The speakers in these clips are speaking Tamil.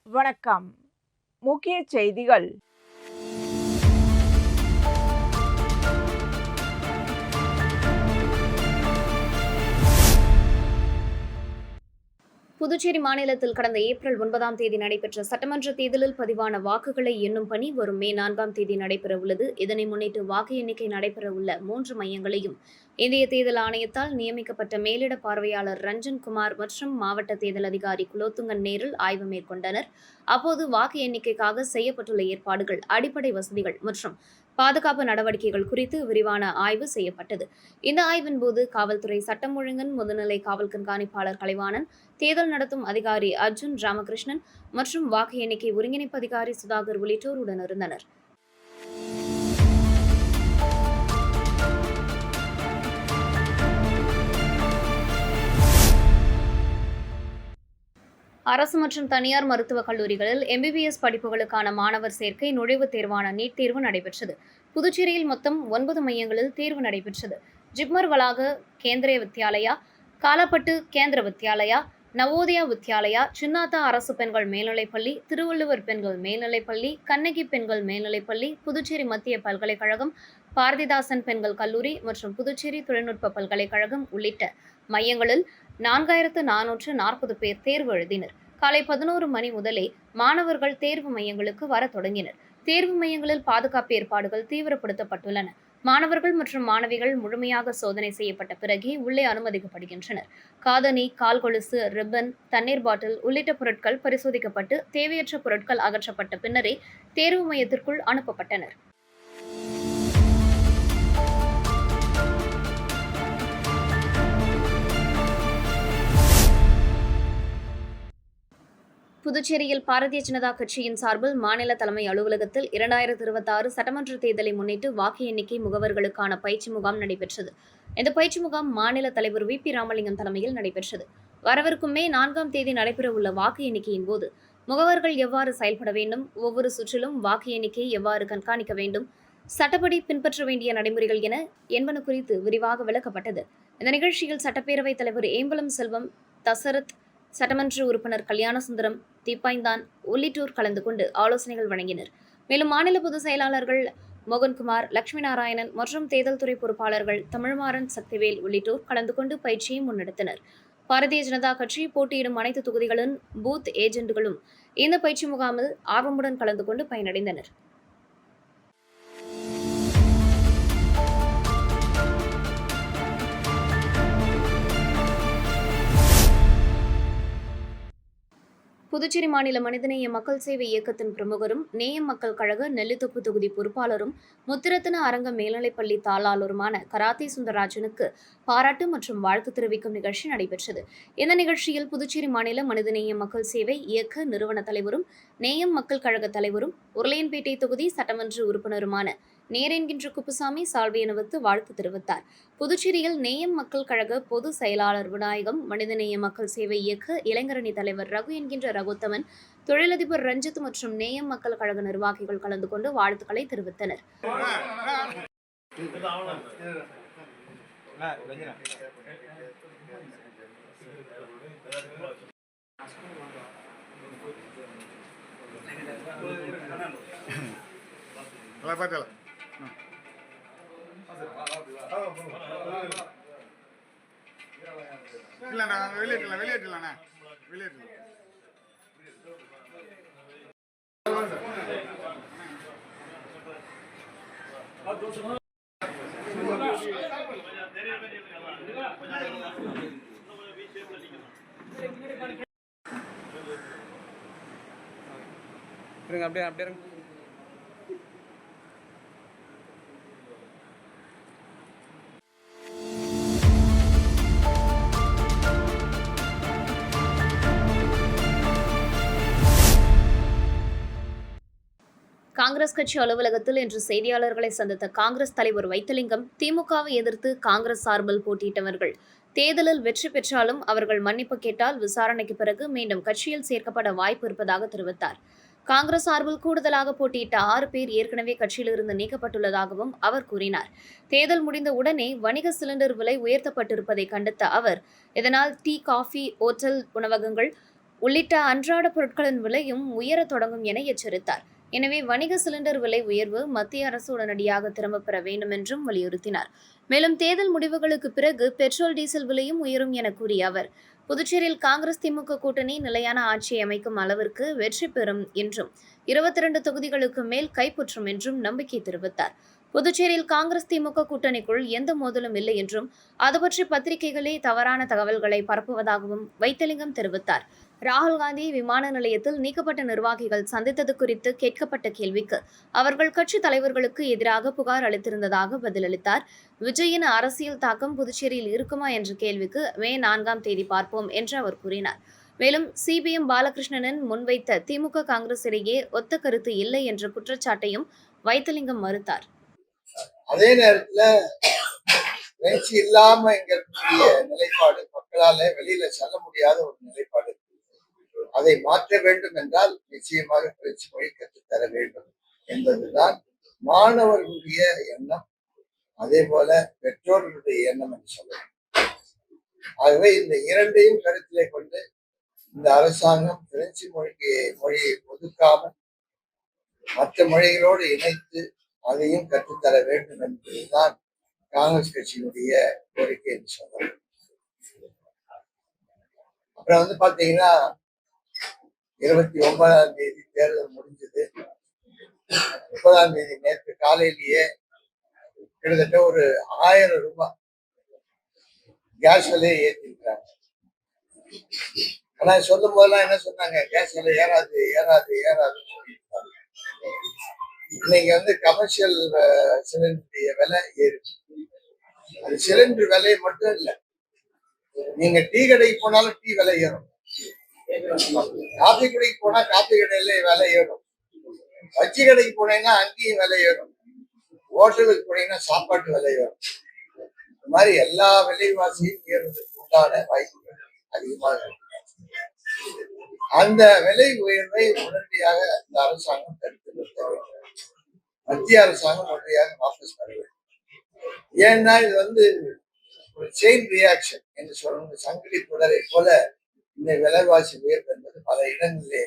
வணக்கம். முக்கிய செய்திகள். புதுச்சேரி மாநிலத்தில் கடந்த ஏப்ரல் 9ஆம் தேதி நடைபெற்ற சட்டமன்ற தேர்தலில் பதிவான வாக்குகளை எண்ணும் பணி வரும் மே 4ஆம் தேதி நடைபெறவுள்ளது. இதனை முன்னிட்டு வாக்கு எண்ணிக்கை நடைபெறவுள்ள 3 மையங்களையும் இந்திய தேர்தல் ஆணையத்தால் நியமிக்கப்பட்ட மேலிட பார்வையாளர் ரஞ்சன் குமார் மற்றும் மாவட்ட தேர்தல் அதிகாரி குலோத்துங்கன் நேரில் ஆய்வு மேற்கொண்டனர். அப்போது வாக்கு எண்ணிக்கைக்காக செய்யப்பட்டுள்ள ஏற்பாடுகள், அடிப்படை வசதிகள் மற்றும் பாதுகாப்பு நடவடிக்கைகள் குறித்து விரிவான ஆய்வு செய்யப்பட்டது. இந்த ஆய்வின் போது காவல்துறை சட்டம் ஒழுங்கின் முதுநிலை காவல் கண்காணிப்பாளர் கலைவாணன், தேர்தல் நடத்தும் அதிகாரி அர்ஜுன் ராமகிருஷ்ணன் மற்றும் வாக்கு எண்ணிக்கை ஒருங்கிணைப்பு அதிகாரி சுதாகர் உள்ளிட்டோர் உடனிருந்தனர். அரசு மற்றும் தனியார் மருத்துவக் கல்லூரிகளில் MBBS படிப்புகளுக்கான மாணவர் சேர்க்கை நுழைவுத் தேர்வான நீட் தேர்வு நடைபெற்றது. புதுச்சேரியில் மொத்தம் 9 மையங்களில் தேர்வு நடைபெற்றது. ஜிப்மர் வளாக கேந்திரிய வித்யாலயா, காலாப்பட்டு கேந்திர வித்யாலயா, நவோதயா வித்யாலயா, சின்னாத்தா அரசு பெண்கள் மேல்நிலைப்பள்ளி, திருவள்ளுவர் பெண்கள் மேல்நிலைப்பள்ளி, கண்ணகி பெண்கள் மேல்நிலைப்பள்ளி, புதுச்சேரி மத்திய பல்கலைக்கழகம், பாரதிதாசன் பெண்கள் கல்லூரி மற்றும் புதுச்சேரி தொழில்நுட்ப பல்கலைக்கழகம் உள்ளிட்ட மையங்களில் 4440 பேர் தேர்வு எழுதினர். காலை 11 மணி முதலே மாணவர்கள் தேர்வு மையங்களுக்கு வரத் தொடங்கினர். தேர்வு மையங்களில் பாதுகாப்பு ஏற்பாடுகள் தீவிரப்படுத்தப்பட்டுள்ளன. மாணவர்கள் மற்றும் மாணவிகள் முழுமையாக சோதனை செய்யப்பட்ட பிறகே உள்ளே அனுமதிக்கப்படுகின்றனர். காதணி, கால் கொலுசு, ரிப்பன், தண்ணீர் பாட்டில் உள்ளிட்ட பொருட்கள் பரிசோதிக்கப்பட்டு தேவையற்ற பொருட்கள் அகற்றப்பட்ட பின்னரே தேர்வு மையத்திற்குள் அனுப்பப்பட்டனர். புதுச்சேரியில் பாரதிய ஜனதா கட்சியின் சார்பில் மாநில தலைமை அலுவலகத்தில் 2026 சட்டமன்ற தேர்தலை முன்னிட்டு வாக்கு எண்ணிக்கை முகவர்களுக்கான பயிற்சி முகாம் நடைபெற்றது. இந்த பயிற்சி முகாம் மாநில தலைவர் VP ராமலிங்கம் தலைமையில் நடைபெற்றது. வரவிருக்கும் மே 4ஆம் தேதி நடைபெறவுள்ள வாக்கு எண்ணிக்கையின் போது முகவர்கள் எவ்வாறு செயல்பட வேண்டும், ஒவ்வொரு சுற்றிலும் வாக்கு எண்ணிக்கையை எவ்வாறு கண்காணிக்க வேண்டும், சட்டப்படி பின்பற்ற வேண்டிய நடைமுறைகள் என்பன குறித்து விரிவாக விளக்கப்பட்டது. இந்த நிகழ்ச்சியில் சட்டப்பேரவைத் தலைவர் ஏம்பலம் செல்வம், தசரத், சட்டமன்ற உறுப்பினர் கல்யாணசுந்தரம், தீப்பாய்ந்தான் உள்ளிட்டோர் கலந்து கொண்டு ஆலோசனைகள் வழங்கினர். மேலும் மாநில பொதுச் செயலாளர்கள் மோகன்குமார், லட்சுமி நாராயணன் மற்றும் தேர்தல் துறை பொறுப்பாளர்கள் தமிழ்மாறன், சக்திவேல் உள்ளிட்டோர் கலந்து கொண்டு பயிற்சியை முன்னெடுத்தனர். பாரதிய ஜனதா கட்சி போட்டியிடும் அனைத்து தொகுதிகளின் பூத் ஏஜென்ட்களும் இந்த பயிற்சி முகாமில் ஆர்வமுடன் கலந்து கொண்டு பயனடைந்தனர். புதுச்சேரி மாநில மனிதநேய மக்கள் சேவை இயக்கத்தின் பிரமுகரும் நேயம் மக்கள் கழக நெல்லித்தோப்பு தொகுதி பொறுப்பாளரும் முத்திரத்தின அரங்க மேல்நிலைப்பள்ளி தாளாளருமான கராத்தே சுந்தரராஜனுக்கு பாராட்டு மற்றும் வாழ்த்து தெரிவிக்கும் நிகழ்ச்சி நடைபெற்றது. இந்த நிகழ்ச்சியில் புதுச்சேரி மாநில மனிதநேய மக்கள் சேவை இயக்க நிறுவன தலைவரும் நேயம் மக்கள் கழக தலைவரும் உருளையன்பேட்டை தொகுதி சட்டமன்ற உறுப்பினருமான நேரென்கின்ற குப்புசாமி சால்வை அணிவித்து வாழ்த்து தெரிவித்தார். புதுச்சேரியில் நேயம் மக்கள் கழக பொதுச் செயலாளர் விநாயகம், மனிதநேய மக்கள் சேவை இயக்க இளைஞரணி தலைவர் ரகு என்கின்ற ரகுத்தமன், தொழிலதிபர் ரஞ்சித் மற்றும் நேயம் மக்கள் கழக நிர்வாகிகள் கலந்து கொண்டு வாழ்த்துக்களை தெரிவித்தனர். இல்லண்ணா வெளியேற்றலாம் அப்படியே காங்கிரஸ் கட்சி அலுவலகத்தில் இன்று செய்தியாளர்களை சந்தித்த காங்கிரஸ் தலைவர் வைத்திலிங்கம், திமுகவை எதிர்த்து காங்கிரஸ் சார்பில் போட்டியிட்டவர்கள் தேர்தலில் வெற்றி பெற்றாலும் அவர்கள் மன்னிப்பு கேட்டால் விசாரணைக்கு பிறகு மீண்டும் கட்சியில் சேர்க்கப்பட வாய்ப்பு இருப்பதாக தெரிவித்தார். காங்கிரஸ் சார்பில் கூடுதலாக போட்டியிட்ட 6 பேர் ஏற்கனவே கட்சியிலிருந்து நீக்கப்பட்டுள்ளதாகவும் அவர் கூறினார். தேர்தல் முடிந்த உடனே வணிக சிலிண்டர் விலை உயர்த்தப்பட்டிருப்பதை கண்டித்த அவர், இதனால் டீ, காஃபி, ஓட்டல், உணவகங்கள், உள்ளிட்ட அன்றாட பொருட்களின் விலையும் உயரத் தொடங்கும் என எச்சரித்தார். எனவே வணிக சிலிண்டர் விலை உயர்வு மத்திய அரசு உடனடியாக திரும்பப் பெற வேண்டும் என்றும் வலியுறுத்தினார். மேலும் தேர்தல் முடிவுகளுக்கு பிறகு பெட்ரோல் டீசல் விலையும் உயரும் என கூறிய அவர், புதுச்சேரியில் காங்கிரஸ் திமுக கூட்டணி நிலையான ஆட்சியை அமைக்கும் அளவிற்கு வெற்றி பெறும் என்றும் 22 தொகுதிகளுக்கு மேல் கைப்பற்றும் என்றும் நம்பிக்கை தெரிவித்தார். புதுச்சேரியில் காங்கிரஸ் திமுக கூட்டணிக்குள் எந்த மோதலும் இல்லை என்றும் அது பற்றி பத்திரிகைகளே தவறான தகவல்களை பரப்புவதாகவும் வைத்திலிங்கம் தெரிவித்தார். ராகுல் காந்தியை விமான நிலையத்தில் நீக்கப்பட்ட நிர்வாகிகள் சந்தித்தது குறித்து கேட்கப்பட்ட கேள்விக்கு அவர்கள் கட்சி தலைவர்களுக்கு எதிராக புகார் அளித்திருந்ததாக பதிலளித்தார். விஜயின் அரசியல் தாக்கம் புதுச்சேரியில் இருக்குமா என்ற கேள்விக்கு மே 4ஆம் தேதி பார்ப்போம் என்று அவர் கூறினார். மேலும் சிபிஎம் பாலகிருஷ்ணனின் முன்வைத்த திமுக காங்கிரஸ் இடையே ஒத்த கருத்து இல்லை என்ற குற்றச்சாட்டையும் வைத்திலிங்கம் மறுத்தார். அதே நேரத்துல முயற்சி இல்லாம இங்க இருக்கக்கூடிய நிலைப்பாடு மக்களால வெளியில செல்ல முடியாத ஒரு நிலைப்பாடு. அதை மாற்ற வேண்டும் என்றால் நிச்சயமாக பிரெஞ்சு மொழி கற்றுத்தர வேண்டும் என்பதுதான் மாணவர்களுடைய எண்ணம், அதே போல பெற்றோர்களுடைய எண்ணம் என்று சொல்லலாம். ஆகவே இந்த இரண்டையும் கருத்திலே கொண்டு இந்த அரசாங்கம் பிரெஞ்சு மொழியை ஒதுக்காமல் மற்ற மொழிகளோடு இணைத்து அதையும் கற்றுத்தர வேண்டும் என்பதுதான் காங்கிரஸ் கட்சியினுடைய கோரிக்கை என்று சொல்லலாம். அப்புறம் பாத்தீங்கன்னா 29ஆம் தேதி தேர்தல் முடிஞ்சது. 30ஆம் தேதி நேற்று காலையிலேயே கிட்டத்தட்ட ஒரு 1000 ரூபாய் கேஸ் விலையை ஏற்றிருக்கிறாங்க. ஆனா சொல்லும் போதெல்லாம் என்ன சொன்னாங்க, கேஸ் விலை ஏறாது ஏறாது ஏறாதுன்னு சொல்லியிருக்காங்க. இன்னைக்கு கமர்ஷியல் சிலிண்டருடைய விலை ஏறிச்சு. அது சிலிண்டர் விலை மட்டும் இல்லை, நீங்க டீ கடைக்கு போனாலும் டீ விலை ஏறும், காபி கடைக்கு போனா காபி கடையில விலை ஏறும், பச்சி கடைக்கு போனீங்கன்னா அங்கேயும் விலை ஏறும், ஹோட்டலுக்கு போனீங்கன்னா சாப்பாட்டு விலை ஏறும். இந்த மாதிரி எல்லா விலைவாசியும் ஏறுவதற்கு உண்டான வாய்ப்புகள் அதிகமாக இருக்கு. அந்த விலை உயர்வை உடனடியாக இந்த அரசாங்கம் தடுத்து நிறுத்த வேண்டும். மத்திய அரசாங்கம் உடனடியாக வாபஸ் பெற வேண்டும். ஏன்னா இது ஒரு செயின் ரியாக்ஷன் என்று சொல்ற சங்கிலி தொடரை போல இந்த விலைவாசி உயர்வு என்பது பல இடங்களிலே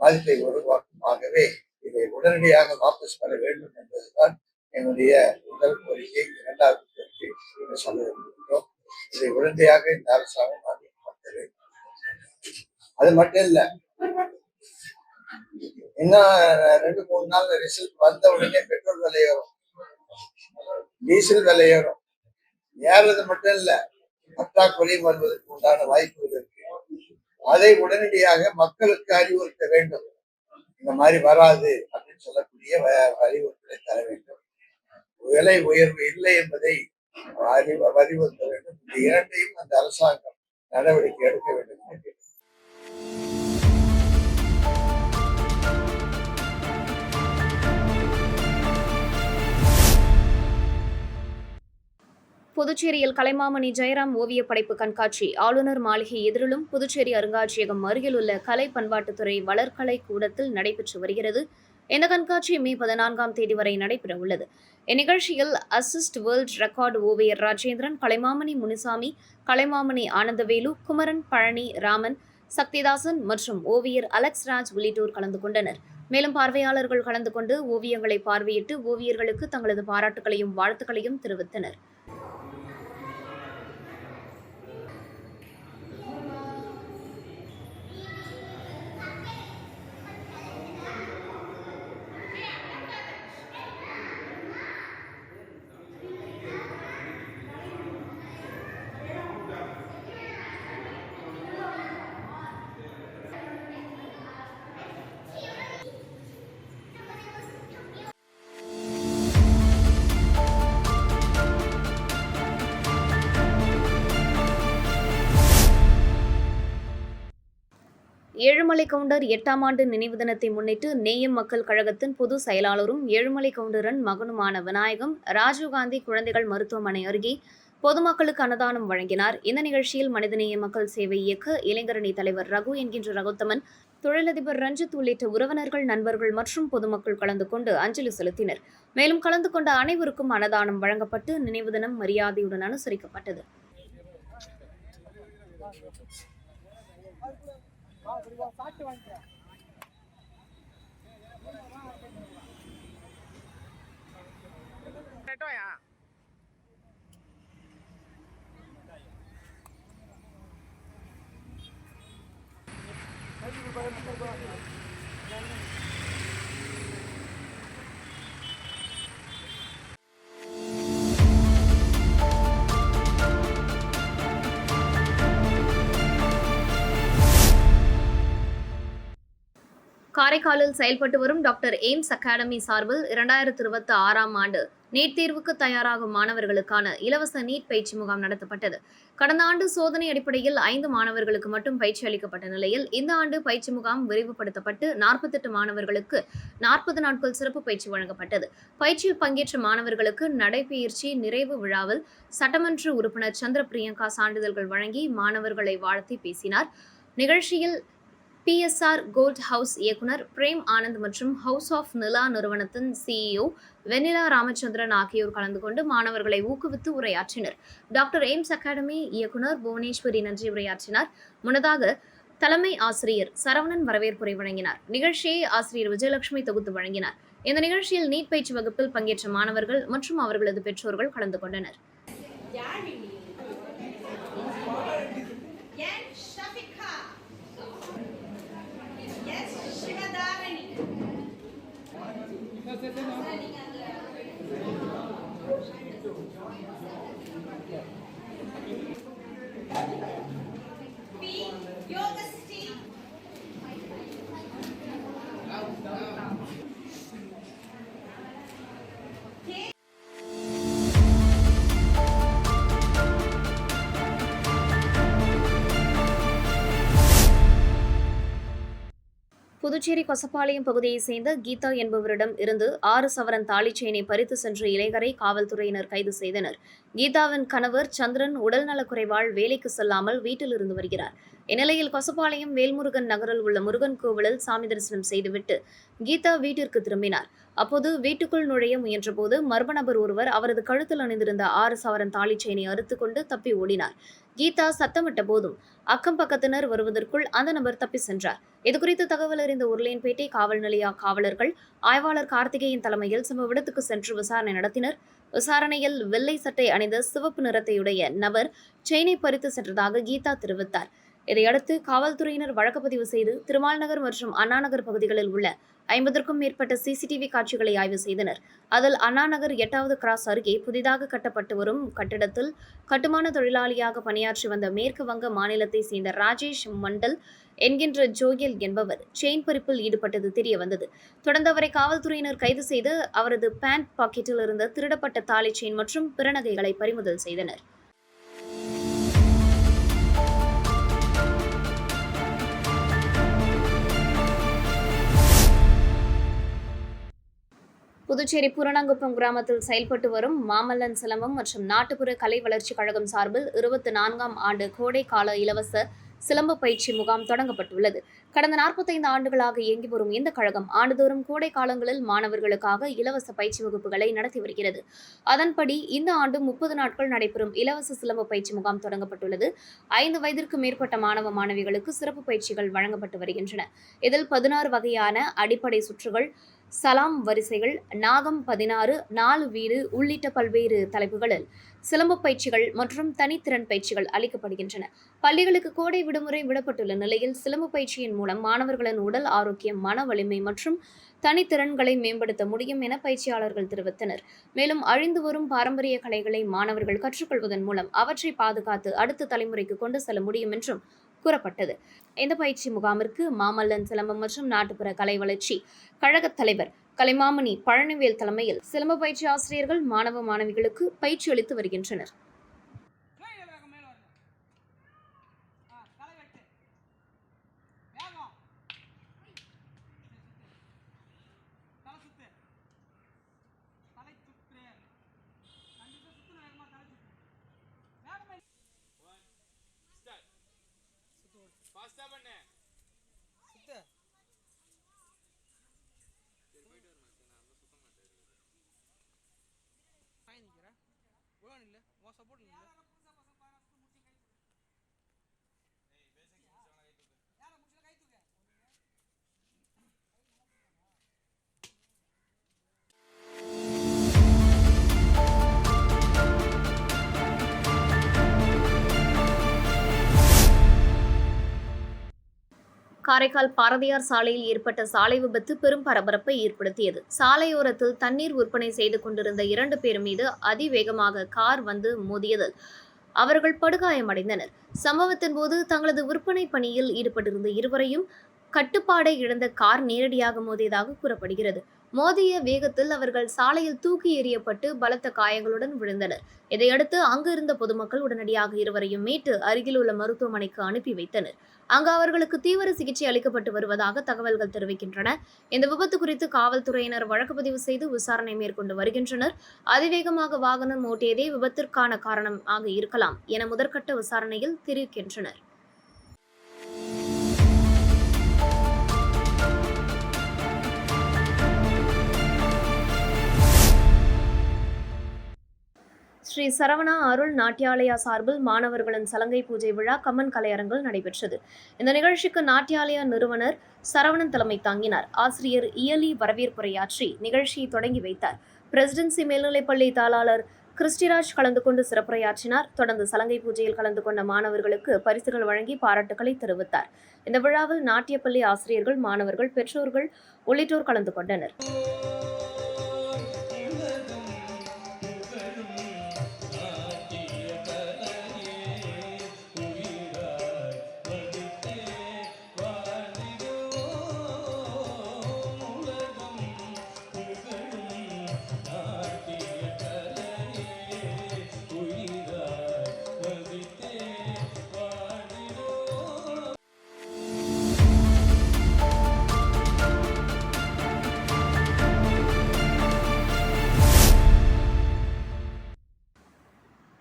பாதிப்பை உருவாக்கும். ஆகவே இதை உடனடியாக வாபஸ் பெற வேண்டும் என்பதுதான் என்னுடைய முதல் கோரிக்கை. இரண்டாவது கோரிக்கை சொல்ல விரும்புகிறோம், இதை உடனடியாக இந்த அரசாங்கம் மாற்ற வேண்டும். அது மட்டும் இல்ல, இன்னும் 2-3 நாள் ரிசல்ட் வந்த உடனே பெட்ரோல் விலை ஏறும், டீசல் விலை ஏறும். ஏறது மட்டும் இல்ல, பற்றாக்குறை வருவதற்கு உண்டான வாய்ப்புகள் இருக்கு. அதை உடனடியாக மக்களுக்கு அறிவுறுத்த வேண்டும். இந்த மாதிரி வராது அப்படின்னு சொல்லக்கூடிய அறிவுறுத்தலை தர வேண்டும். விலை உயர்வு இல்லை என்பதை அறிவுறுத்த வேண்டும். இந்த இரண்டையும் அந்த அரசாங்கம் நடவடிக்கை எடுக்க வேண்டும். புதுச்சேரியில் கலைமாமணி ஜெயராம் ஓவிய படைப்பு கண்காட்சி ஆளுநர் மாளிகை எதிரிலும் புதுச்சேரி அருங்காட்சியகம் அருகில் உள்ள கலை பண்பாட்டுத்துறை வளர்கலை கூடத்தில் நடைபெற்று வருகிறது. இந்த கண்காட்சி மே 14ஆம் தேதி வரை நடைபெற உள்ளது. இந்நிகழ்ச்சியில் அசிஸ்ட் வேர்ல்ட் ரெக்கார்டு ஓவியர் ராஜேந்திரன், கலைமாமணி முனிசாமி, கலைமாமணி ஆனந்தவேலு, குமரன், பழனி, ராமன், சக்திதாசன் மற்றும் ஓவியர் அலெக்ஸ் ராஜ் உள்ளிட்டோர் கலந்து கொண்டனர். மேலும் பார்வையாளர்கள் கலந்து கொண்டு ஓவியங்களை பார்வையிட்டு ஓவியர்களுக்கு தங்களது பாராட்டுகளையும் வாழ்த்துக்களையும் தெரிவித்தனர். ஏழுமலை கவுண்டர் 8ஆம் ஆண்டு நினைவு தினத்தை முன்னிட்டு நேயம் மக்கள் கழகத்தின் பொது செயலாளரும் ஏழுமலை கவுண்டரன் மகனுமான விநாயகம் ராஜீவ்காந்தி குழந்தைகள் மருத்துவமனை அருகே பொதுமக்களுக்கு அன்னதானம் வழங்கினார். இந்த நிகழ்ச்சியில் மனிதநேய மக்கள் சேவை இயக்க இளைஞரணி தலைவர் ரகு என்கின்ற ரகுத்தமன், தொழிலதிபர் ரஞ்சித் உள்ளிட்ட உறவினர்கள், நண்பர்கள் மற்றும் பொதுமக்கள் கலந்து கொண்டு அஞ்சலி செலுத்தினர். மேலும் கலந்து கொண்ட அனைவருக்கும் அன்னதானம் வழங்கப்பட்டு நினைவு தினம் மரியாதையுடன் அனுசரிக்கப்பட்டது. காரைக்காலில் செயல்பட்டு வரும் டாக்டர் எய்ம்ஸ் அகாடமி சார்பில் 2026ஆம் ஆண்டு நீட் தேர்வுக்கு தயாராகும் மாணவர்களுக்கான இலவச நீட் பயிற்சி முகாம் நடத்தப்பட்டது. கடந்த ஆண்டு சோதனை அடிப்படையில் 5 மாணவர்களுக்கு மட்டும் பயிற்சி அளிக்கப்பட்ட நிலையில் இந்த ஆண்டு பயிற்சி முகாம் விரிவுபடுத்தப்பட்டு 48 மாணவர்களுக்கு 40 நாட்கள் சிறப்பு பயிற்சி வழங்கப்பட்டது. பயிற்சியில் பங்கேற்ற மாணவர்களுக்கு நடைபயிற்சி நிறைவு விழாவில் சட்டமன்ற உறுப்பினர் சந்திர பிரியங்கா சான்றிதழ்கள் வழங்கி மாணவர்களை வாழ்த்தி பேசினார். நிகழ்ச்சியில் PSR கோல்ட் ஹவுஸ் இயக்குனர் பிரேம் ஆனந்த் மற்றும் ஹவுஸ் ஆஃப் நிலா நிறுவனத்தின் CEO வெண்ணிலா ராமச்சந்திரன் ஆகியோர் கலந்து கொண்டு மாணவர்களை ஊக்குவித்து உரையாற்றினர். டாக்டர் எய்ம்ஸ் அகாடமி இயக்குனர் புவனேஸ்வரி நன்றி உரையாற்றினார். முன்னதாக தலைமை ஆசிரியர் சரவணன் வரவேற்புரை வழங்கினார். நிகழ்ச்சியை ஆசிரியர் விஜயலட்சுமி தொகுத்து வழங்கினார். இந்த நிகழ்ச்சியில் நீட் பயிற்சி வகுப்பில் பங்கேற்ற மாணவர்கள் மற்றும் அவர்களது பெற்றோர்கள் கலந்து கொண்டனர். புதுச்சேரி கொசப்பாளையம் பகுதியைச் சேர்ந்த கீதா என்பவரிடம் இருந்து 6 சவரன் தாலி செயினை பறித்து சென்ற இளைஞரை காவல்துறையினர் கைது செய்தனர். கீதாவின் கணவர் சந்திரன் உடல்நலக்குறைவால் வேலைக்கு செல்லாமல் வீட்டில் இருந்து வருகிறார். இந்நிலையில் கொசப்பாளையம் வேல்முருகன் நகரில் உள்ள முருகன் கோவிலில் சாமி தரிசனம் செய்துவிட்டு கீதா வீட்டிற்கு திரும்பினார். அப்போது வீட்டுக்குள் நுழைய முயன்றபோது மர்ம நபர் ஒருவர் அவரது கழுத்தில் அணிந்திருந்த 6 சவரன் தாலி செயினை அறுத்துக்கொண்டு தப்பி ஓடினார். கீதா சத்தமிட்ட போதும் அக்கம் பக்கத்தினர் வருவதற்குள் அந்த நபர் தப்பி சென்றார். இதுகுறித்து தகவல் அறிந்த உருளையன்பேட்டை காவல் நிலைய காவலர்கள் ஆய்வாளர் கார்த்திகேயன் தலைமையில் சம்பவ இடத்துக்கு சென்று விசாரணை நடத்தினர். விசாரணையில் வெள்ளை சட்டை அணிந்த சிவப்பு நிறத்தையுடைய நபர் செயினை பறித்து சென்றதாக கீதா தெரிவித்தார். இதையடுத்து காவல்துறையினர் வழக்கு பதிவு செய்து திருமால் நகர் மற்றும் அண்ணா நகர் பகுதிகளில் உள்ள 50க்கும் மேற்பட்ட CCTV காட்சிகளை ஆய்வு செய்தனர். அதில் அண்ணா நகர் 8வது கிராஸ் அருகே புதிதாக கட்டப்பட்டு வரும் கட்டிடத்தில் கட்டுமான தொழிலாளியாக பணியாற்றி வந்த மேற்கு வங்க மாநிலத்தை சேர்ந்த ராஜேஷ் மண்டல் என்கின்ற ஜோயல் என்பவர் செயின் பறிப்பில் ஈடுபட்டது தெரியவந்தது. தொடர்ந்து அவரை காவல்துறையினர் கைது செய்து அவரது பேண்ட் பாக்கெட்டில் இருந்த திருடப்பட்ட தாலி செயின் மற்றும் பிற நகைகளை பறிமுதல் செய்தனர். புதுச்சேரி பூரணங்குப்பம் கிராமத்தில் செயல்பட்டு வரும் மாமல்லன் சிலம்பம் மற்றும் நாட்டுப்புற கலை வளர்ச்சிக் கழகம் சார்பில் 24ஆம் ஆண்டு கோடை கால இலவச சிலம்ப பயிற்சி முகாம் தொடங்கப்பட்டுள்ளது. கடந்த 45 ஆண்டுகளாக இயங்கி வரும் இந்த கழகம் ஆண்டுதோறும் கோடை காலங்களில் மாணவர்களுக்காக இலவச பயிற்சி வகுப்புகளை நடத்தி வருகிறது. அதன்படி இந்த ஆண்டு 30 நாட்கள் நடைபெறும் இலவச சிலம்ப பயிற்சி முகாம் தொடங்கப்பட்டுள்ளது. 5 வயதிற்கு மேற்பட்ட மாணவ மாணவிகளுக்கு சிறப்பு பயிற்சிகள் வழங்கப்பட்டு வருகின்றன. இதில் 16 வகையான அடிப்படை சுற்றுகள், சலாம் வரிசைகள், நாகம் 16, 4 வீடு உள்ளிட்ட பல்வேறு தலைப்புகளில் சிலம்ப பயிற்சிகள் மற்றும் தனித்திறன் பயிற்சிகள் அளிக்கப்படுகின்றன. பள்ளிகளுக்கு கோடை விடுமுறை விடப்பட்டுள்ள நிலையில் சிலம்ப பயிற்சியின் மூலம் மாணவர்களின் உடல் ஆரோக்கியம், மன வலிமை மற்றும் தனித்திறன்களை மேம்படுத்த முடியும் என பயிற்சியாளர்கள் தெரிவித்தனர். மேலும் அழிந்து வரும் பாரம்பரிய கலைகளை மாணவர்கள் கற்றுக்கொள்வதன் மூலம் அவற்றை பாதுகாத்து அடுத்த தலைமுறைக்கு கொண்டு செல்ல முடியும் என்றும் கூறப்பட்டது. இந்த பயிற்சி முகாமிற்கு மாமல்லன் சிலம்பம் மற்றும் நாட்டுப்புற கலை வளர்ச்சி கழக தலைவர் கலைமாமணி பழனிவேல் தலைமையில் சிலம்ப பயிற்சி ஆசிரியர்கள் மாணவ மாணவிகளுக்கு பயிற்சி அளித்து வருகின்றனர். ஃபாஸ்டா பண்ணு சுத்த சரி போயிட்டு வர மாட்டேன் நான் சுத்த மாட்டேன் ஃபைன் நிக்கிறா ஓன் இல்ல வா சப்போர்ட் இல்ல ஏய் பேசிக்ஸ் முடிச்சவன கை தூக்கு யார முடிச்சல கை தூக்கு காரைக்கால் பாரதியார் சாலையில் ஏற்பட்ட சாலை விபத்து பெரும் பரபரப்பை ஏற்படுத்தியது. சாலையோரத்தில் தண்ணீர் விற்பனை செய்து கொண்டிருந்த 2 பேர் மீது அதிவேகமாக கார் வந்து மோதியதில் அவர்கள் படுகாயமடைந்தனர். சம்பவத்தின் போது தங்களது விற்பனை பணியில் ஈடுபட்டிருந்த இருவரையும் கட்டுப்பாடை இழந்த கார் நேரடியாக மோதியதாக கூறப்படுகிறது. மோதிய வேகத்தில் அவர்கள் சாலையில் தூக்கி எறியப்பட்டு பலத்த காயங்களுடன் விழுந்தனர். இதையடுத்து அங்கு இருந்த பொதுமக்கள் உடனடியாக இருவரையும் மீட்டு அருகிலுள்ள மருத்துவமனைக்கு அனுப்பி வைத்தனர். அங்கு அவர்களுக்கு தீவிர சிகிச்சை அளிக்கப்பட்டு வருவதாக தகவல்கள் தெரிவிக்கின்றன. இந்த விபத்து குறித்து காவல்துறையினர் வழக்கு பதிவு செய்து விசாரணை மேற்கொண்டு வருகின்றனர். அதிவேகமாக வாகனம் ஓட்டியதே விபத்திற்கான காரணமாக இருக்கலாம் என முதற்கட்ட விசாரணையில் தெரிவிக்கின்றனர். ஸ்ரீ சரவணா அருள் நாட்டியாலயா சார்பில் மாணவர்களின் சலங்கை பூஜை விழா கம்மன் கலையரங்கில் நடைபெற்றது. இந்த நிகழ்ச்சிக்கு நாட்டியாலயா நிறுவனர் சரவணன் தலைமை தாங்கினார். ஆசிரியர் இயலி வரவேற்புரையாற்றி நிகழ்ச்சியை தொடங்கி வைத்தார். பிரசிடென்சி மேல்நிலைப்பள்ளி தாளாளர் கிறிஸ்டிராஜ் கலந்து கொண்டு சிறப்புரையாற்றினார். தொடர்ந்து சலங்கை பூஜையில் கலந்து கொண்ட மாணவர்களுக்கு பரிசுகள் வழங்கி பாராட்டுகளை தெரிவித்தார். இந்த விழாவில் நாட்டியப்பள்ளி ஆசிரியர்கள், மாணவர்கள், பெற்றோர்கள் உள்ளிட்டோர் கலந்து கொண்டனர்.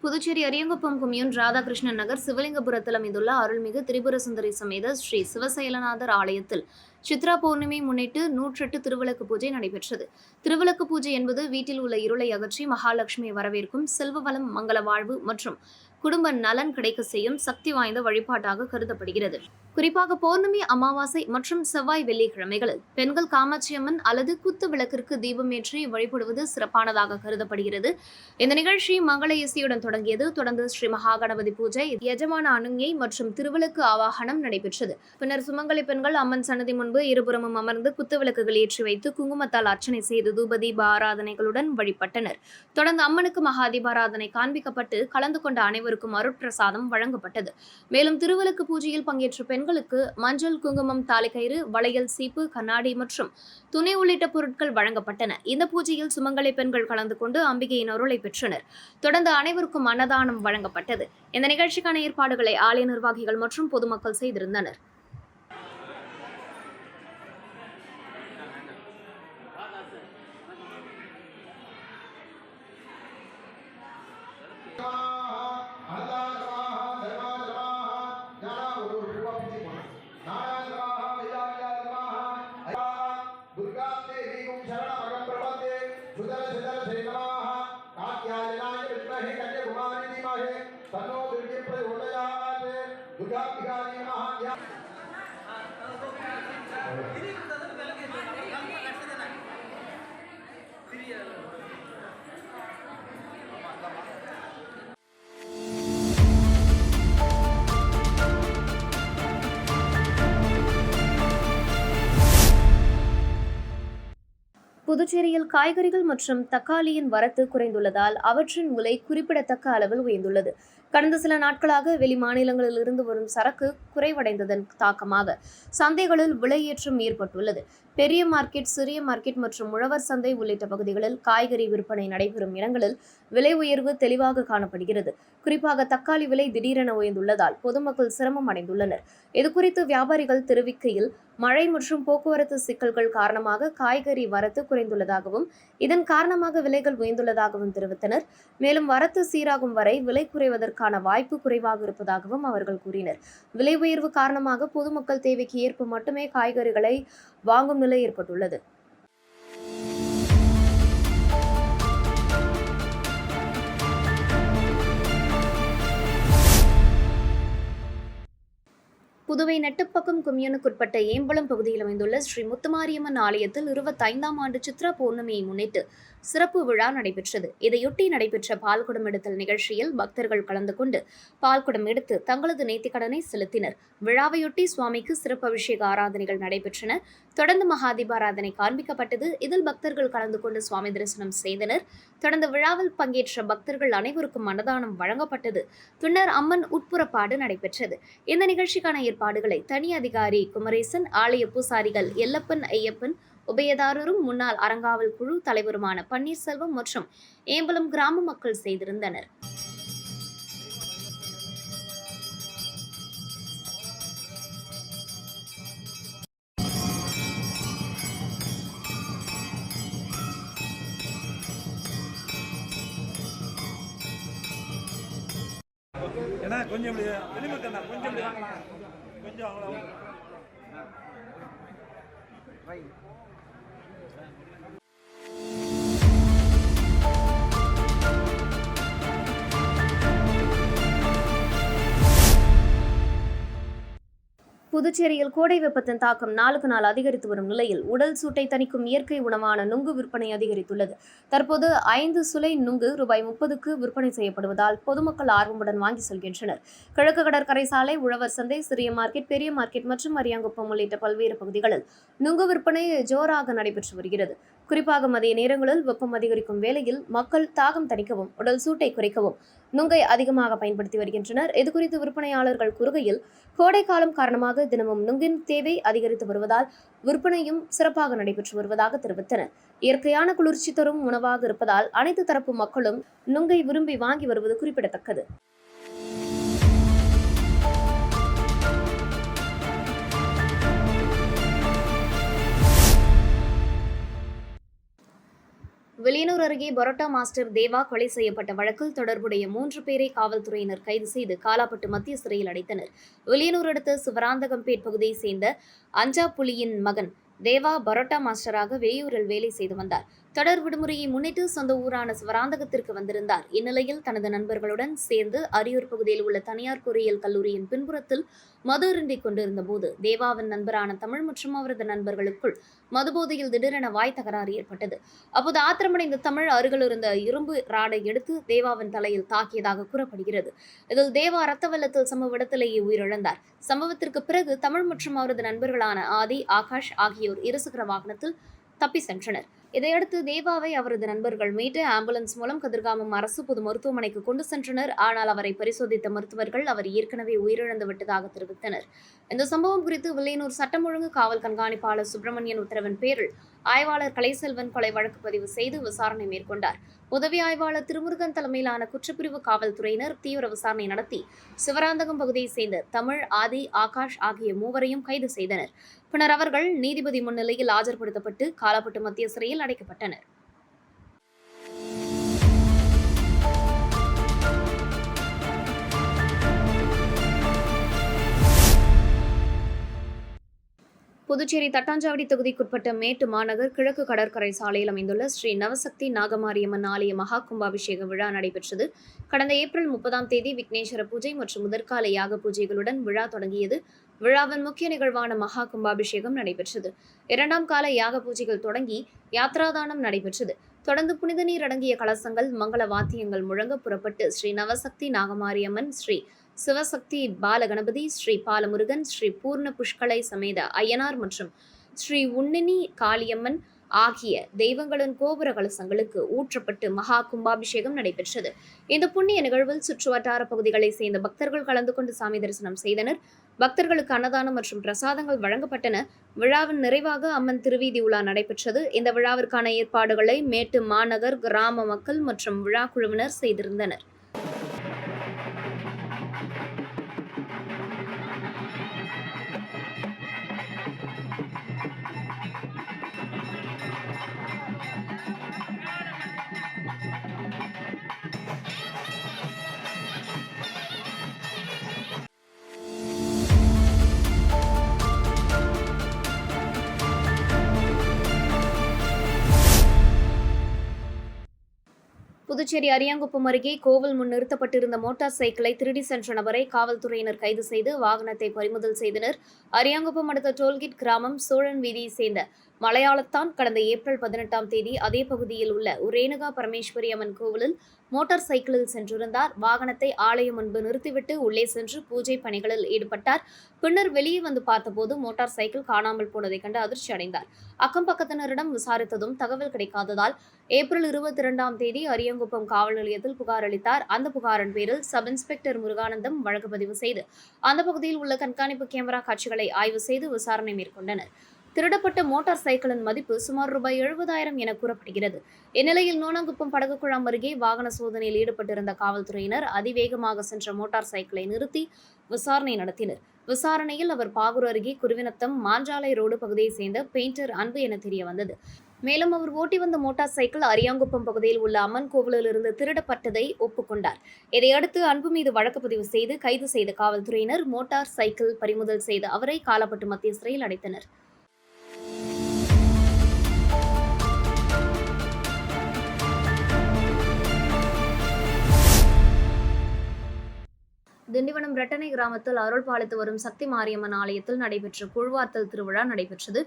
புதுச்சேரி அரியங்குப்பம் கொம்யூன் ராதாகிருஷ்ணன் நகர் சிவலிங்கபுரத்தில் அமைந்துள்ள அருள்மிகு திரிபுர சுந்தரி சமேத ஸ்ரீ சிவசைலநாதர் ஆலயத்தில் சித்ரா பௌர்ணமி முன்னிட்டு 108 திருவிளக்கு பூஜை நடைபெற்றது. திருவிளக்கு பூஜை என்பது வீட்டில் உள்ள இருளை அகற்றி மகாலட்சுமியை வரவேற்கும், செல்வ வளம், மங்கள வாழ்வு மற்றும் குடும்ப நலன் கிடைக்க செய்யும் சக்தி வாய்ந்த வழிபாட்டாக கருதப்படுகிறது. குறிப்பாக பௌர்ணமி, அமாவாசை மற்றும் செவ்வாய், வெள்ளிக்கிழமைகளில் பெண்கள் காமாட்சியம்மன் அல்லது குத்து விளக்கிற்கு தீபமேற்றி வழிபடுவது சிறப்பானதாக கருதப்படுகிறது. இந்த நிகழ்ச்சி மங்கள இசையுடன் தொடங்கியது. தொடர்ந்து ஸ்ரீ மகாகணபதி பூஜை, யஜமான அணுங்கை மற்றும் திருவிளக்கு ஆவாகனம் நடைபெற்றது. பின்னர் சுமங்கலி பெண்கள் அம்மன் சன்னதி முன்பு இருபுறமும் அமர்ந்து குத்து விளக்குகள் ஏற்றி வைத்து குங்குமத்தால் அர்ச்சனை செய்து தூபதீப ஆராதனைகளுடன் வழிபட்டனர். தொடர்ந்து அம்மனுக்கு மகாதீபாராதனை காண்பிக்கப்பட்டு கலந்து கொண்ட அனைவருக்கும் அருட்பிரசாதம் வழங்கப்பட்டது. மேலும் திருவிளக்கு பூஜையில் பங்கேற்ற பெண்களுக்கு மஞ்சள், குங்குமம், தாலிக்கயிறு, வளையல், சீப்பு, கண்ணாடி மற்றும் துணி உள்ளிட்ட பொருட்கள் வழங்கப்பட்டன. இந்த பூஜையில் சுமங்கலி பெண்கள் கலந்து கொண்டு அம்பிகையின் அருளை பெற்றனர். தொடர்ந்து அனைவருக்கும் அன்னதானம் வழங்கப்பட்டது. இந்த நிகழ்ச்சிக்கான ஏற்பாடுகளை ஆலய நிர்வாகிகள் மற்றும் பொதுமக்கள் செய்திருந்தனர். புதுச்சேரியில் காய்கறிகள் மற்றும் தக்காளியின் வரத்து குறைந்துள்ளதால் அவற்றின் விலை குறிப்பிடத்தக்க அளவில் உயர்ந்துள்ளது. கடந்த சில நாட்களாக வெளி மாநிலங்களில் இருந்து வரும் சரக்கு குறைவடைந்ததன் தாக்கமாக சந்தைகளில் விலையேற்றம் ஏற்பட்டுள்ளது. பெரிய மார்க்கெட், சிறிய மார்க்கெட் மற்றும் உழவர் சந்தை உள்ளிட்ட பகுதிகளில் காய்கறி விற்பனை நடைபெறும் இடங்களில் விலை உயர்வு தெளிவாக காணப்படுகிறது. குறிப்பாக தக்காளி விலை திடீரென உயர்ந்துள்ளதால் பொதுமக்கள் சிரமம் அடைந்துள்ளனர். இதுகுறித்து வியாபாரிகள் தெரிவிக்கையில், மழை மற்றும் போக்குவரத்து சிக்கல்கள் காரணமாக காய்கறி வரத்து குறைந்துள்ளதாகவும் இதன் காரணமாக விலைகள் உயர்ந்துள்ளதாகவும் தெரிவித்தனர். மேலும் வரத்து சீராகும் வரை விலை குறைவதற்கான வாய்ப்பு குறைவாக இருப்பதாகவும் அவர்கள் கூறினர். விலை உயர்வு காரணமாக பொதுமக்கள் தேவைக்கு ஏற்ப மட்டுமே காய்கறிகளை வாங்கும் நிலை ஏற்பட்டுள்ளது. புதுவை நெட்டப்பக்கம் கொம்யூனுக்குட்பட்ட ஏம்பலம் பகுதியில் அமைந்துள்ள ஸ்ரீ முத்துமாரியம்மன் ஆலயத்தில் 25ஆம் ஆண்டு சித்ரா பௌர்ணமியை முன்னிட்டு சிறப்பு விழா நடைபெற்றது. இதையொட்டி நடைபெற்ற பால்குடம் எடுத்தல் நிகழ்ச்சியில் பக்தர்கள் கலந்து கொண்டு பால்குடம் எடுத்து தங்களது நேர்த்திக்கடனை செலுத்தினர். விழாவையொட்டி சுவாமிக்கு சிறப்பு அபிஷேக ஆராதனைகள் நடைபெற்றன. தொடர்ந்து மகா தீபாராதனை காண்பிக்கப்பட்டது. இதில் பக்தர்கள் கலந்து கொண்டு சுவாமி தரிசனம் செய்தனர். தொடர்ந்து விழாவில் பங்கேற்ற பக்தர்கள் அனைவருக்கும் அன்னதானம் வழங்கப்பட்டது. பின்னர் அம்மன் உட்புறப்பாடு நடைபெற்றது. இந்த நிகழ்ச்சிக்கான ஏற்பாடுகளை தனி அதிகாரி குமரேசன், ஆலய பூசாரிகள் எல்லப்பன், ஐயப்பன், உபயதாரரும் முன்னாள் அறங்காவல் குழு தலைவருமான பன்னீர்செல்வம் மற்றும் ஏம்பலம் கிராம மக்கள் செய்திருந்தனர். ஏன்னா கொஞ்சம் வெளிமத்தண்ணா கொஞ்சம் கொஞ்சம் அவங்கள புதுச்சேரியில் கோடை வெப்பத்தின் தாக்கம் நாளுக்கு நாள் அதிகரித்து வரும் நிலையில் உடல் சூட்டை தணிக்கும் இயற்கை உணவான நுங்கு விற்பனை அதிகரித்துள்ளது. தற்போது 5 சுலை நுங்கு ரூபாய் 30க்கு விற்பனை செய்யப்படுவதால் பொதுமக்கள் ஆர்வமுடன் வாங்கி செல்கின்றனர். கிழக்கு கடற்கரை சாலை, உழவர் சந்தை, சிறிய மார்க்கெட், பெரிய மார்க்கெட் மற்றும் அரியாங்குப்பம் உள்ளிட்ட பல்வேறு பகுதிகளில் நுங்கு விற்பனை ஜோராக நடைபெற்று வருகிறது. குறிப்பாக மதிய நேரங்களில் வெப்பம் அதிகரிக்கும் வேளையில் மக்கள் தாகம் தணிக்கவும் உடல் சூட்டை குறைக்கவும் நுங்கை அதிகமாக பயன்படுத்தி வருகின்றனர். இதுகுறித்து விற்பனையாளர்கள் கூறுகையில், கோடை காலம் காரணமாக தினமும் நுங்கின் தேவை அதிகரித்து வருவதால் விற்பனையும் சிறப்பாக நடைபெற்று வருவதாக தெரிவித்தனர். இயற்கையான குளிர்ச்சி தரும் உணவாக இருப்பதால் அனைத்து தரப்பு மக்களும் நுங்கை விரும்பி வாங்கி வருவது குறிப்பிடத்தக்கது. வில்லியனூர் அருகே பரோட்டா மாஸ்டர் தேவா கொலை செய்யப்பட்ட வழக்கில் தொடர்புடைய 3 பேரை காவல்துறையினர் கைது செய்து காலாப்பட்டு மத்திய சிறையில் அடைத்தனர். வில்லியனூர் அடுத்த சிவராந்தகம்பேட் பகுதியைச் சேர்ந்த அஞ்சாப்புலியின் மகன் தேவா பரோட்டா மாஸ்டராக வெளியூரில் வேலை செய்து வந்தார். தொடர் விடுமுறையை முன்னிட்டு சொந்த ஊரான சிவராந்தகத்திற்கு வந்திருந்தார். இந்நிலையில் தனது நண்பர்களுடன் சேர்ந்து அரியூர் பகுதியில் உள்ள தனியார் பொறியியல் கல்லூரியின் பின்புறத்தில் மது அருந்திக் கொண்டிருந்த போது தேவாவின் நண்பரான தமிழ் மற்றும் அவரது நண்பர்களுக்குள் மதுபோதையில் திடீரென வாய் தகராறு ஏற்பட்டது. அப்போது ஆத்திரமடைந்த தமிழ் அருகில் இருந்த இரும்பு ராடை எடுத்து தேவாவின் தலையில் தாக்கியதாக கூறப்படுகிறது. இதில் தேவா ரத்த வெள்ளத்தில் சம்பவ இடத்திலேயே உயிரிழந்தார். சம்பவத்திற்கு பிறகு தமிழ் மற்றும் அவரது நண்பர்களான ஆதி, ஆகாஷ் ஆகியோர் இருசக்கர வாகனத்தில் தப்பி சென்றனர். இதையடுத்து தேவாவை அவரது நண்பர்கள் மீட்டு ஆம்புலன்ஸ் மூலம் கதிர்காமம் அரசு பொது மருத்துவமனைக்கு கொண்டு சென்றனர். ஆனால் அவரை பரிசோதித்த மருத்துவர்கள் அவர் ஏற்கனவே உயிரிழந்து விட்டதாக தெரிவித்தனர். இந்த சம்பவம் குறித்து வில்லியனூர் சட்டம் ஒழுங்கு காவல் கண்காணிப்பாளர் சுப்பிரமணியன் உத்தரவின் பேரில் ஆய்வாளர் கலைசெல்வன் கொலை வழக்கு பதிவு செய்து விசாரணை மேற்கொண்டார். உதவி ஆய்வாளர் திருமுருகன் தலைமையிலான குற்றப்பிரிவு காவல்துறையினர் தீவிர விசாரணை நடத்தி சிவராந்தகம் பகுதியைச் சேர்ந்த தமிழ், ஆதி, ஆகாஷ் ஆகிய 3வரையும் கைது செய்தனர். பின்னர் அவர்கள் நீதிபதி முன்னிலையில் ஆஜர்படுத்தப்பட்டு காலாப்பட்டு மத்திய சிறையில் அடைக்கப்பட்டனர். புதுச்சேரி தட்டாஞ்சாவடி தொகுதிக்குட்பட்ட மேட்டு மாநகர் கிழக்கு கடற்கரை சாலையில் அமைந்துள்ள ஸ்ரீ நவசக்தி நாகமாரியம்மன் ஆலய மகா கும்பாபிஷேக விழா நடைபெற்றது. கடந்த ஏப்ரல் 30ஆம் தேதி விக்னேஸ்வர பூஜை மற்றும் முதற்கால யாக பூஜைகளுடன் விழா தொடங்கியது. விழாவின் முக்கிய நிகழ்வான மகா கும்பாபிஷேகம் நடைபெற்றது. 2ஆம் கால யாக பூஜைகள் தொடங்கி யாத்ராதானம் நடைபெற்றது. தொடர்ந்து புனித நீர் அடங்கிய கலசங்கள், மங்கள வாத்தியங்கள் முழங்க புறப்பட்டு ஸ்ரீ நவசக்தி நாகமாரியம்மன், ஸ்ரீ சிவசக்தி பாலகணபதி, ஸ்ரீ பாலமுருகன், ஸ்ரீ பூர்ண புஷ்கலை சமேத ஐயனார் மற்றும் ஸ்ரீ உன்னினி காளியம்மன் ஆகிய தெய்வங்களின் கோபுர கலசங்களுக்கு ஊற்றப்பட்டு மகா கும்பாபிஷேகம் நடைபெற்றது. இந்த புண்ணிய நிகழ்வில் சுற்றுவட்டார பகுதிகளைச் சேர்ந்த பக்தர்கள் கலந்து கொண்டு சாமி தரிசனம் செய்தனர். பக்தர்களுக்கு அன்னதானம் மற்றும் பிரசாதங்கள் வழங்கப்பட்டன. விழாவின் நிறைவாக அம்மன் திருவீதி உலா நடைபெற்றது. இந்த விழாவிற்கான ஏற்பாடுகளை மேட்டு மாநகர் கிராம மக்கள் மற்றும் விழா குழுவினர் செய்திருந்தனர். புதுச்சேரி அரியாங்குப்பம் அருகே கோவில் முன் நிறுத்தப்பட்டிருந்த மோட்டார் சைக்கிளை திருடி சென்ற நபரை காவல்துறையினர் கைது செய்து வாகனத்தை பறிமுதல் செய்தனர். அரியாங்குப்பம் அடுத்த டோல்கேட் கிராமம் சோழன் வீதியை சேர்ந்த மலையாளத்தான் கடந்த ஏப்ரல் 18ஆம் தேதி அதே பகுதியில் உள்ள ரேணுகா பரமேஸ்வரி அம்மன் கோவிலில் மோட்டார் சைக்கிளில் சென்றிருந்தார். வாகனத்தை ஆலயம் முன்பு நிறுத்திவிட்டு உள்ளே சென்று பூஜை பணிகளில் ஈடுபட்டார். பின்னர் வெளியே வந்து பார்த்தபோது மோட்டார் சைக்கிள் காணாமல் போனதைக் கண்டு அதிர்ச்சி அடைந்தார். அக்கம் பக்கத்தினரிடம் விசாரித்ததும் தகவல் கிடைக்காததால் ஏப்ரல் 22ஆம் தேதி அரியங்குப்பம் காவல் நிலையத்தில் புகார் அளித்தார். அந்த புகாரின் பேரில் சப் இன்ஸ்பெக்டர் முருகானந்தம் வழக்கு பதிவு செய்து அந்த பகுதியில் உள்ள கண்காணிப்பு கேமரா காட்சிகளை ஆய்வு செய்து விசாரணை மேற்கொண்டனர். திருடப்பட்ட மோட்டார் சைக்கிளின் மதிப்பு சுமார் ரூபாய் 70,000 என கூறப்படுகிறது. இந்நிலையில் நோனங்குப்பம் படகுக்குளம் அருகே வாகன சோதனையில் ஈடுபட்டிருந்த காவல்துறையினர் அதிவேகமாக சென்ற மோட்டார் சைக்கிளை நிறுத்தி விசாரணை நடத்தினர். விசாரணையில் அவர் பாகூர் அருகே குருவினத்தம் மாஞ்சாலை ரோடு பகுதியைச் சேர்ந்த பெயிண்டர் அன்பு என தெரிய வந்தது. மேலும் அவர் ஓட்டி வந்த மோட்டார் சைக்கிள் அரியாங்குப்பம் பகுதியில் உள்ள அம்மன் கோவிலில் இருந்து திருடப்பட்டதை ஒப்புக்கொண்டார். இதையடுத்து அன்பு மீது வழக்கு பதிவு செய்து கைது செய்த காவல்துறையினர் மோட்டார் சைக்கிள் பறிமுதல் செய்த அவரை காலாப்பட்டு மத்திய சிறையில் அடைத்தனர். திண்டிவனம் ரெட்டனை கிராமத்தில் அருள் பாலித்து வரும் சக்தி மாரியம்மன் ஆலயத்தில் நடைபெற்ற கூழ்வார்த்தல் திருவிழா நடைபெற்றது.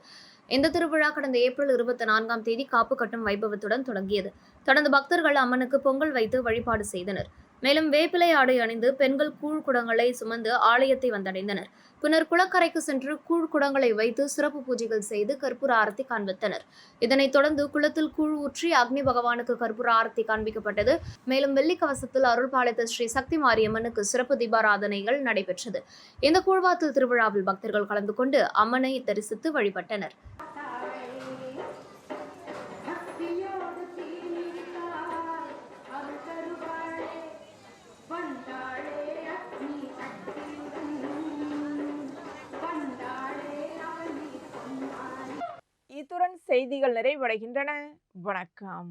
இந்த திருவிழா கடந்த ஏப்ரல் 24ஆம் தேதி காப்பு கட்டும் வைபவத்துடன் தொடங்கியது. தொடர்ந்து பக்தர்கள் அம்மனுக்கு பொங்கல் வைத்து வழிபாடு செய்தனர். மேலும் வேப்பிலை ஆடை அணிந்து பெண்கள் கூழ்குடங்களை சுமந்து ஆலயத்தை வந்தடைந்தனர். பின்னர் குளக்கரைக்கு சென்று கூழ்குடங்களை வைத்து சிறப்பு பூஜைகள் செய்து கற்பூர ஆரத்தி காண்பித்தனர். இதனைத் தொடர்ந்து குளத்தில் கூழ் ஊற்றி அக்னி பகவானுக்கு கற்பூர ஆரத்தி காண்பிக்கப்பட்டது. மேலும் வெள்ளிக்கவசத்தில் அருள் பாலித்த ஸ்ரீ சக்தி மாரியம்மனுக்கு சிறப்பு தீபாராதனைகள் நடைபெற்றது. இந்த கூழ்வார்த்தல் திருவிழாவில் பக்தர்கள் கலந்து கொண்டு அம்மனை தரிசித்து வழிபட்டனர். இத்துடன் செய்திகள் நிறைவடைகின்றன. வணக்கம்.